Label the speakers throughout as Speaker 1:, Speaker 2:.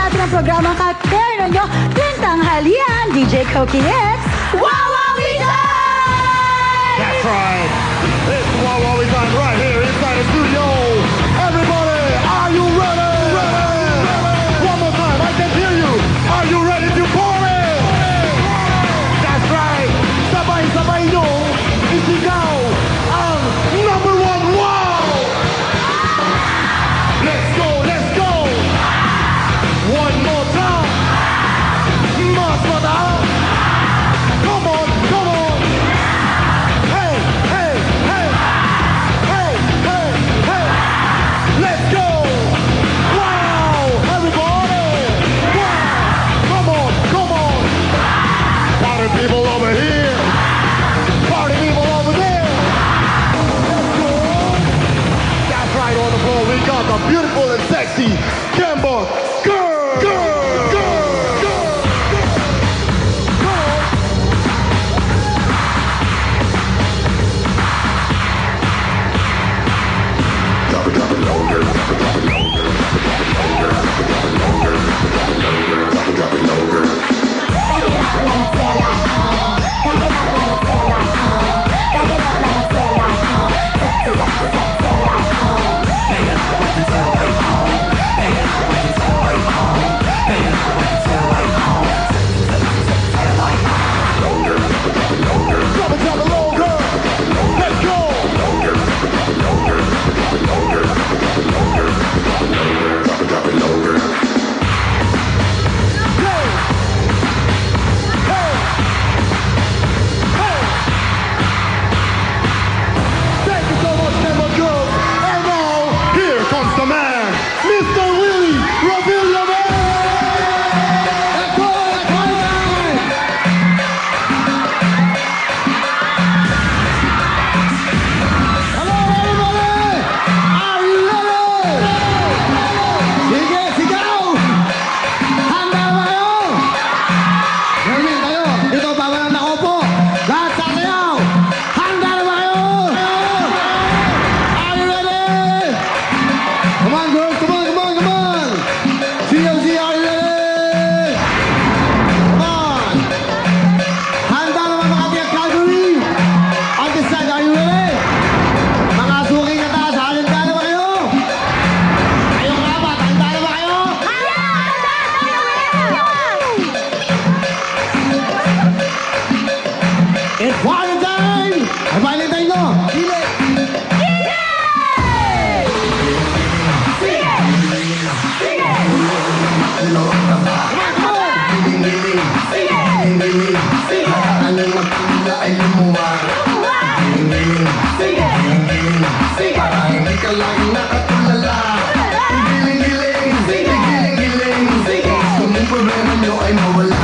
Speaker 1: natin ang programang ka-terno nyo tuwing tanghalian. DJ Cokie X, Wawawi Time!
Speaker 2: That's right. It's Wawawi Time right here inside the studio. Everybody, are you ready? One more time, I can hear you. Are you ready to party? That's right. Sabay-sabay nyo isigaw ang number one wow! Let's go, let's go! One more time! Mas mataas! Come on, come on! Hey, hey, hey! Hey, hey, hey! Let's go! Wow! Everybody! Wow! Come on, come on! Party people over here! Party people over there! Let's go! That's right, on the floor we got the beautiful and sexy Kemba girl! Girl! Girl! Girl! Girl! Drop it down low, girl. Let's go. Hey. Hey. Hey. Thank you so much, Kemba girls. And now, here comes the man, Mr. Willie Ravilla.
Speaker 3: It's party time! Ay, party time no! Sige!
Speaker 4: Para hindi ka lang nakatulala. Giling-giling, giling-giling. Kung yung problema nyo ay mawala.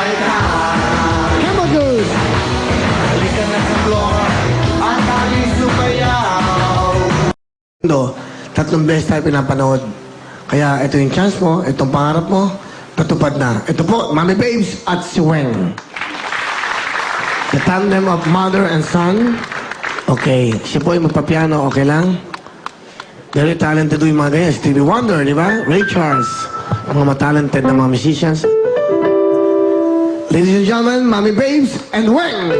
Speaker 3: Come on, girls.
Speaker 4: Halika na sa flora at aling sumayaw.
Speaker 3: Tatlong beses tayo pinapanood. Kaya ito yung chance mo, itong pangarap mo, natupad na. Ito po, Mami Babes at si Weng. The tandem of mother and son. Okay, siya po ay magpapiano, okay lang? Very talented yung mga ganyan. Stevie Wonder, di ba? Ray Charles. Mga matalented na mga musicians. Ladies and gentlemen, Mami Babes and Weng.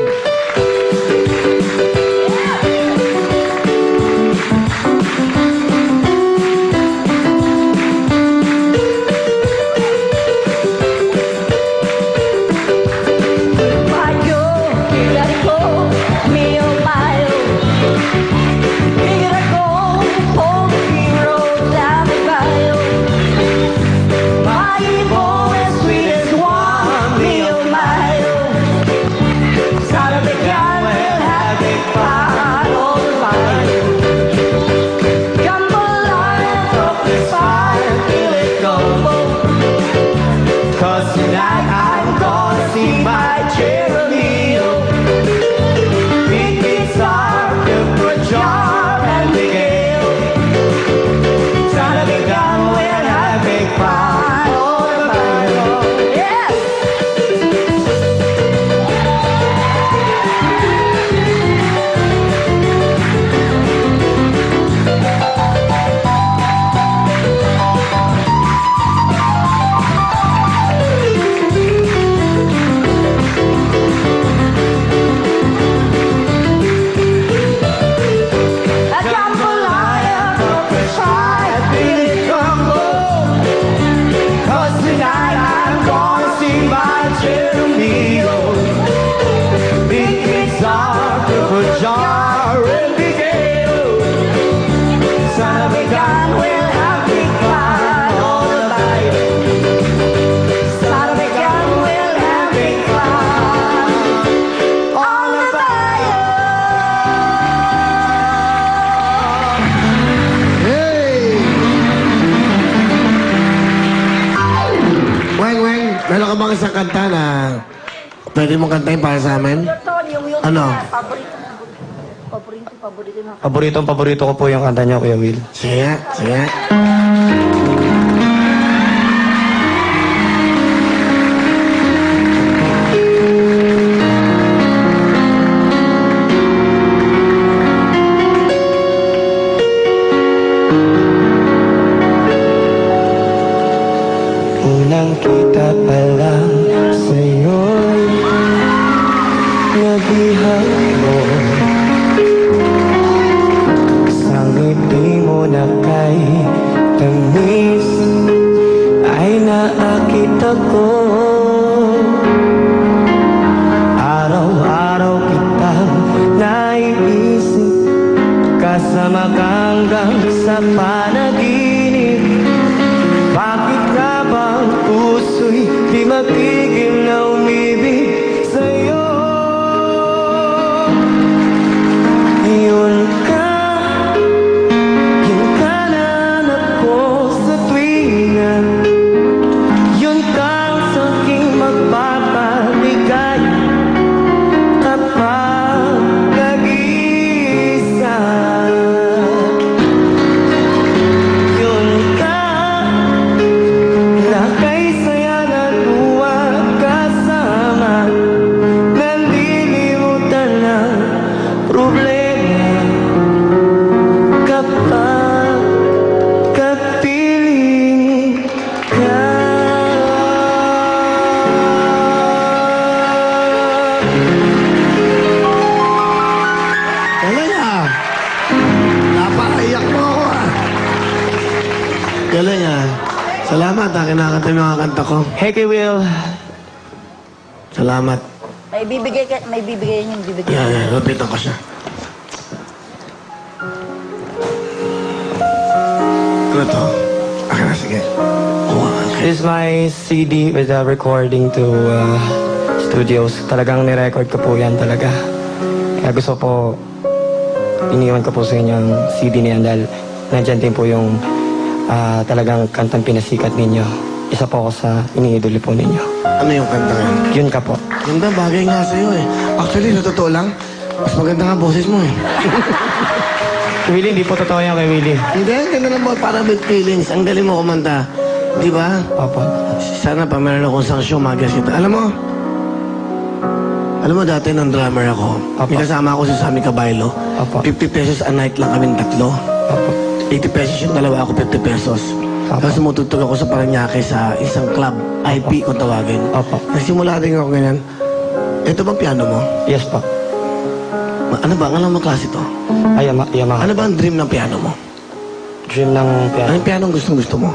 Speaker 3: Meron ka bang isang kanta na pwede mong kantahin para sa amin? Ano?
Speaker 5: Paborito ko po yung kanta niya, Kuya Will.
Speaker 3: Sige nga, sige nga.
Speaker 5: Unang kita pa lang sa'yo'y nabihag mo. Sa ngiti mo na kay tamis ay naakit ako. Araw-araw kitang naiisip, kasama kang hanggang sa panaginip. Bakit nga ba ang puso'y di mapigil na umibig sa'yo? Yun ka na ako sa tuwinga. Yun kang sa'king magpapabigay kapag nag-iisa. Yun ka na kay saya na tuwag kasama, nalilimutan ng problema kapag kapiling ka.
Speaker 3: Galing ah. Napaiyak mo ako ah. Galing ah. Salamat ah, kinakanta yung mga kanta ko.
Speaker 5: Hey, Kuya Will.
Speaker 3: Salamat.
Speaker 1: May bibigay niyo, bibigay.
Speaker 3: Yan, lapitan ko siya. Ano to? Akin na, sige. Kuha ka.
Speaker 5: This is my CD with a recording to studios. Talagang nirecord ko po yan talaga. Kaya gusto po, iniwan ko po sa inyo ang CD niyan dahil nandyan din po yung talagang kantang pinasikat ninyo. isa po ako sa iniidolo po ninyo.
Speaker 3: Ano yung kanta yan?
Speaker 5: Yun ka po.
Speaker 3: Ganda, bagay nga sa'yo eh. Actually, sa totoo lang, mas maganda nga boses mo eh.
Speaker 5: Willie, hindi po totoo yan kay Willie.
Speaker 3: Hindi, ang ganda ng para with feelings. Ang galing mo kumanta. Di ba?
Speaker 5: Opo.
Speaker 3: Sana pa meron akong isang show, magas kita. Alam mo dati nung drummer ako,
Speaker 5: Opo.
Speaker 3: may kasama ako si Sammy Caballo.
Speaker 5: Opo.
Speaker 3: 50 pesos a night lang kaming tatlo.
Speaker 5: Opo.
Speaker 3: 80 pesos yung dalawa ako, 50 pesos.
Speaker 5: Opo.
Speaker 3: Tapos tumutugtog ako sa Paranaque sa isang club, IP kung tawagin.
Speaker 5: Opo.
Speaker 3: Nagsimula din ako ganyan. Ito bang piano mo?
Speaker 5: Yes po.
Speaker 3: Ano ba? Ang alam mo klase to?
Speaker 5: Ay, Yamaha.
Speaker 3: Ano ba ang dream ng piano mo?
Speaker 5: Dream ng piano.
Speaker 3: Anong piano ang gusto mo?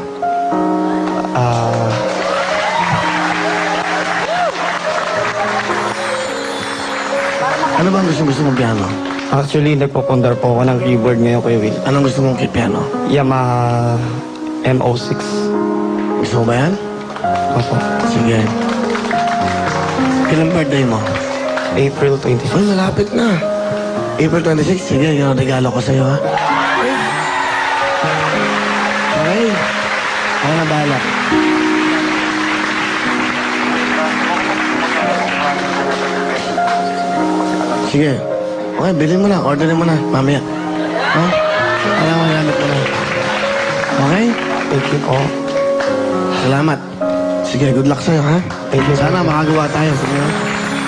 Speaker 3: Ano ba ang gusto mong piano?
Speaker 5: Actually, nagpo-ponder po ako ng keyboard ngayon, Kuya Will.
Speaker 3: Anong gusto mong piano?
Speaker 5: Yamaha MO6.
Speaker 3: Gusto mo ba yan?
Speaker 5: Opo.
Speaker 3: Sige. Kailan birthday mo?
Speaker 5: April 26.
Speaker 3: Ay, malapit na. April 26. Sige, yun ang regalo ko sa'yo, ha? Okay. Ako na bahala. Sige. Okay, bilhin mo na. Orderin mo na. Mamaya. Ha? Alam mo, gamit mo na. Okay?
Speaker 5: Thank you po.
Speaker 3: Salamat. Sige, good luck sa'yo, ha?
Speaker 5: Thank you.
Speaker 3: Sana makagawa tayo. Sige.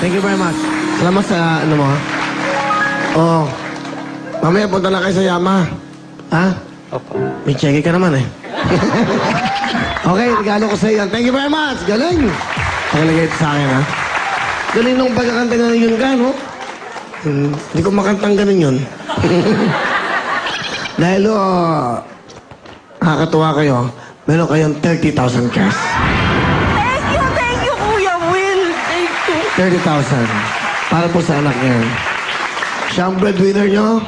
Speaker 3: Thank you very much. Salamat sa ano mo, ha? Oo. Mamaya punta na kayo sa Yamaha. Ha?
Speaker 5: Opo.
Speaker 3: May cheque ka naman eh. Okay, regalo ko sa iyo. Thank you very much. Galing. Pakilagay ito sa akin, ha? Galing nung pagkakanta na yun ka, no? Hindi ko makantang ganun yun. Dahil, nakakatuwa kayo. Meron kayong 30,000 cash.
Speaker 1: Thank you, Kuya Will. Thank you.
Speaker 3: 30,000. Para po sa anak niya. Siya ang breadwinner nyo.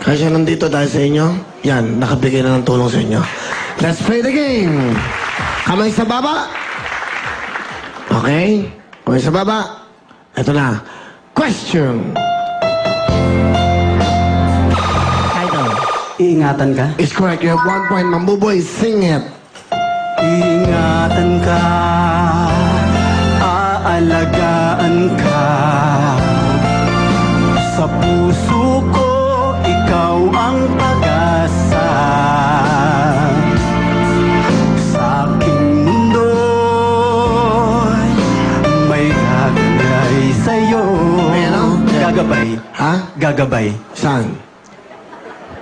Speaker 3: Kaya siya nandito dahil sa inyo. Yan, nakabigay na ng tulong sa inyo. Let's play the game. Kamay sa baba. Okay? Kamay sa baba. Ito na. Question. Title.
Speaker 6: Iingatan ka?
Speaker 3: Is correct. You have 1 point. Mambuboy, sing it.
Speaker 6: Iingatan ka, aalagaan ka. Sa puso ko, ikaw ang pag-asa. Sa aking mundo'y may gagabay sa'yo.
Speaker 3: May ano?
Speaker 6: Gagabay.
Speaker 3: Ha?
Speaker 6: Gagabay.
Speaker 3: Saan?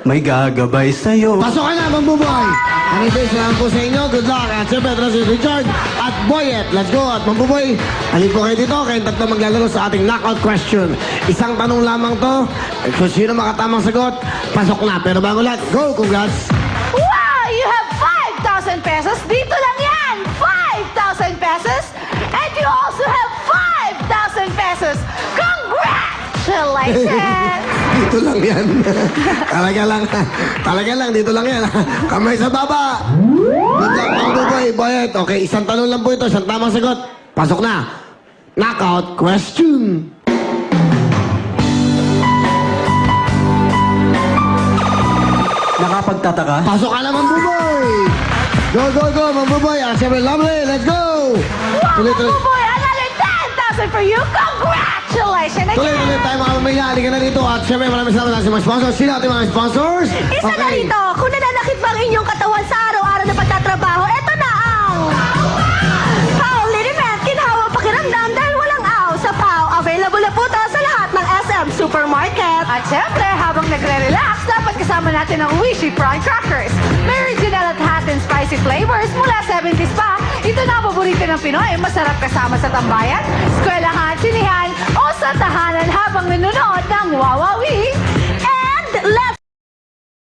Speaker 6: May gagabay sa'yo.
Speaker 3: Pasok ka na, Mambuboy! Ang isa lang po sa inyo. Good luck. At siyempre, ito na si Richard at Boyet. Let's go. At Mambuboy, halip po kayo dito. Kayong tatlo maglalaro sa ating knockout question. Isang tanong lamang to. Kung sino makatamang sagot, pasok na. Pero bago lahat, go! Congrats!
Speaker 1: Wow! You have 5,000 pesos. Dito lang yan. 5,000 pesos. And you also have 5,000 pesos. Congratulations!
Speaker 3: Dito lang yan. Talaga lang, dito lang yan. Kamay sa baba. Good luck, Mambuboy, Boyet. Okay, isang tanong lang po ito. Isang tamang sagot. Pasok na. Knockout question.
Speaker 6: Nakapagtataka?
Speaker 3: Pasok ka na, Mambuboy! Go, go, go, Mambuboy! Ah, siyempre, lovely! Let's go!
Speaker 1: Wow,
Speaker 3: Tuloy-tuloy.
Speaker 1: Mambuboy, another 10,000 for you. Congratulations again.
Speaker 3: Tuloy-tuloy tayo mga mamaya. Halika na dito. At siyempre, maraming salamat sa mga sponsors. Sino ating mga sponsors?
Speaker 1: Isa na rito, kung nananakit ba ang inyong katawan sa araw-araw na pagtatrabaho, eto na ang Pao Liniment. Kinhawang pakiramdam dahil walang aw sa Pao. Available na po ito sa lahat ng SM Supermarket. At syempre, habang nagre-relax, dapat kasama natin ang Wishy Prawn Crackers. May original at hot and spicy flavors mula 70s pa. Ito na ang paborito ng Pinoy. Masarap kasama sa tambayan, eskwelahan, sinihan, o sa tahanan habang nanonood ng Wawawi. And let's